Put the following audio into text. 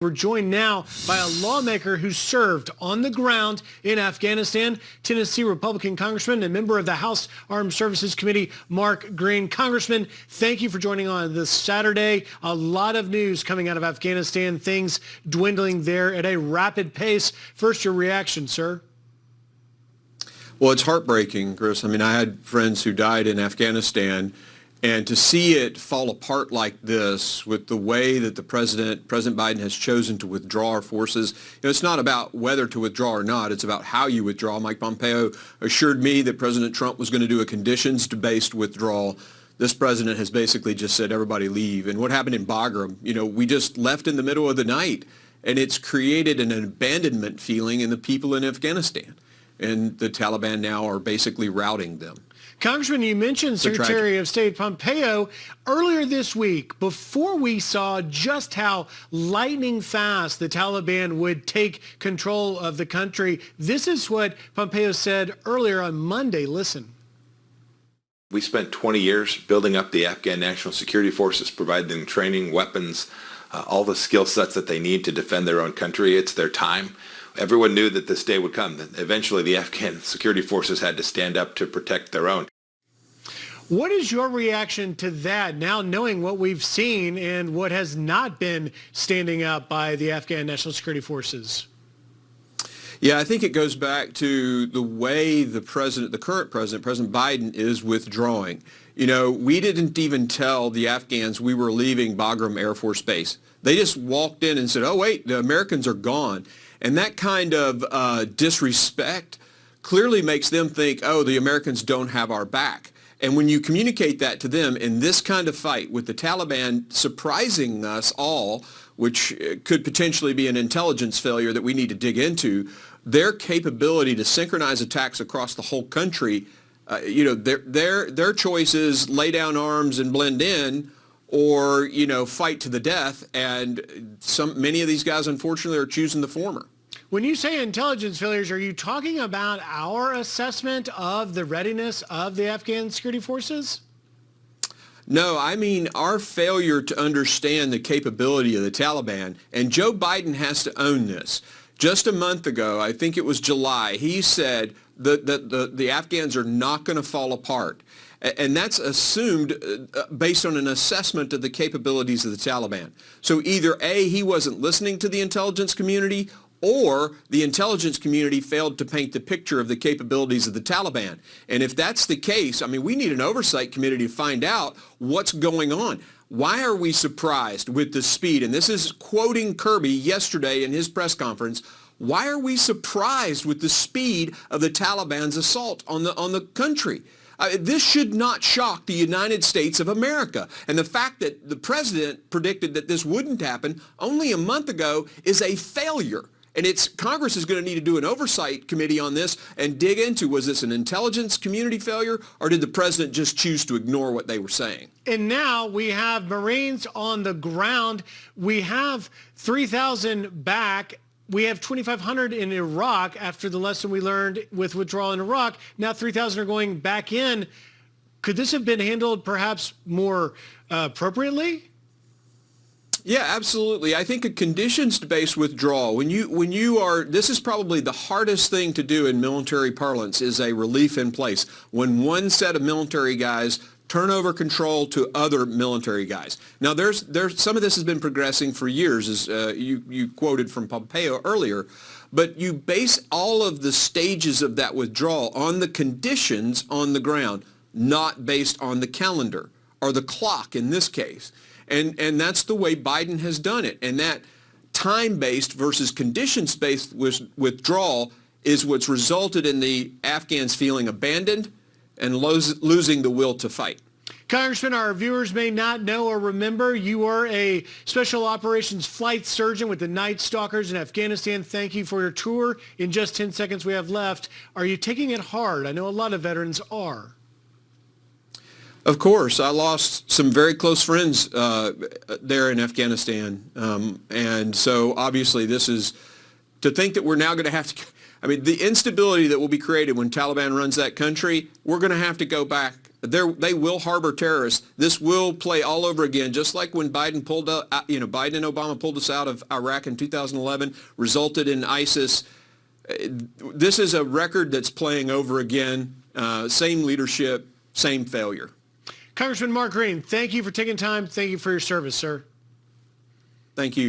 We're joined now by a lawmaker who served on the ground in Afghanistan, Tennessee Republican Congressman and member of the House Armed Services Committee, Mark Green. Congressman, thank you for joining on this Saturday. A lot of news coming out of Afghanistan, things dwindling there at a rapid pace. First, your reaction, sir. Well, it's heartbreaking, Griff. I mean, I had friends who died in Afghanistan, and to see it fall apart like this with the way that President Biden has chosen to withdraw our forces, it's not about whether to withdraw or not. It's about how you withdraw. Mike Pompeo assured me that President Trump was going to do a conditions-based withdrawal. This president has basically just said, everybody leave. And what happened in Bagram, we just left in the middle of the night, and it's created an abandonment feeling in the people in Afghanistan. And the Taliban now are basically routing them. Congressman, you mentioned Secretary of State Pompeo earlier this week, before we saw just how lightning fast the Taliban would take control of the country. This is what Pompeo said earlier on Monday. Listen. We spent 20 years building up the Afghan National Security Forces, providing them training, weapons, all the skill sets that they need to defend their own country. It's their time. Everyone knew that this day would come, that eventually the Afghan security forces had to stand up to protect their own. What is your reaction to that, now knowing what we've seen and what has not been standing up by the Afghan National Security Forces? Yeah, I think it goes back to the way the current president, President Biden, is withdrawing. We didn't even tell the Afghans we were leaving Bagram Air Force Base. They just walked in and said, oh, wait, the Americans are gone. And that kind of disrespect clearly makes them think, oh, the Americans don't have our back. And when you communicate that to them in this kind of fight with the Taliban surprising us all, which could potentially be an intelligence failure that we need to dig into, their capability to synchronize attacks across the whole country, their choice is lay down arms and blend in, or fight to the death, and many of these guys unfortunately are choosing the former. When you say intelligence failures, are you talking about our assessment of the readiness of the Afghan security forces? No, I mean our failure to understand the capability of the Taliban, and Joe Biden has to own this. Just a month ago, I think it was July, he said that the Afghans are not going to fall apart. And that's assumed based on an assessment of the capabilities of the Taliban. So either A, he wasn't listening to the intelligence community, or the intelligence community failed to paint the picture of the capabilities of the Taliban. And if that's the case, I mean, we need an oversight committee to find out what's going on. Why are we surprised with the speed? And this is quoting Kirby yesterday in his press conference. Why are we surprised with the speed of the Taliban's assault on the country? This should not shock the United States of America. And the fact that the president predicted that this wouldn't happen only a month ago is a failure. And Congress is going to need to do an oversight committee on this and dig into, was this an intelligence community failure, or did the president just choose to ignore what they were saying? And now we have Marines on the ground. We have 3,000 back. We have 2,500 in Iraq after the lesson we learned with withdrawal in Iraq. Now 3,000 are going back in. Could this have been handled perhaps more appropriately? Yeah, absolutely. I think a conditions-based withdrawal, this is probably the hardest thing to do in military parlance, is a relief in place. When one set of military guys turn over control to other military guys. Now, there's some of this has been progressing for years, as you quoted from Pompeo earlier, but you base all of the stages of that withdrawal on the conditions on the ground, not based on the calendar or the clock in this case. And that's the way Biden has done it. And that time-based versus conditions-based withdrawal is what's resulted in the Afghans feeling abandoned and losing the will to fight. Congressman, our viewers may not know or remember you are a special operations flight surgeon with the Night Stalkers in Afghanistan. Thank you for your tour. In just 10 seconds we have left, are you taking it hard? I know a lot of veterans are. Of course. I lost some very close friends there in Afghanistan. And so obviously this is, to think that we're now going to have to, the instability that will be created when Taliban runs that country, we're going to have to go back They will harbor terrorists. This will play all over again, just like when Biden Biden and Obama pulled us out of Iraq in 2011, resulted in ISIS. This is a record that's playing over again. Same leadership, same failure. Congressman Mark Green, thank you for taking time. Thank you for your service, sir. Thank you.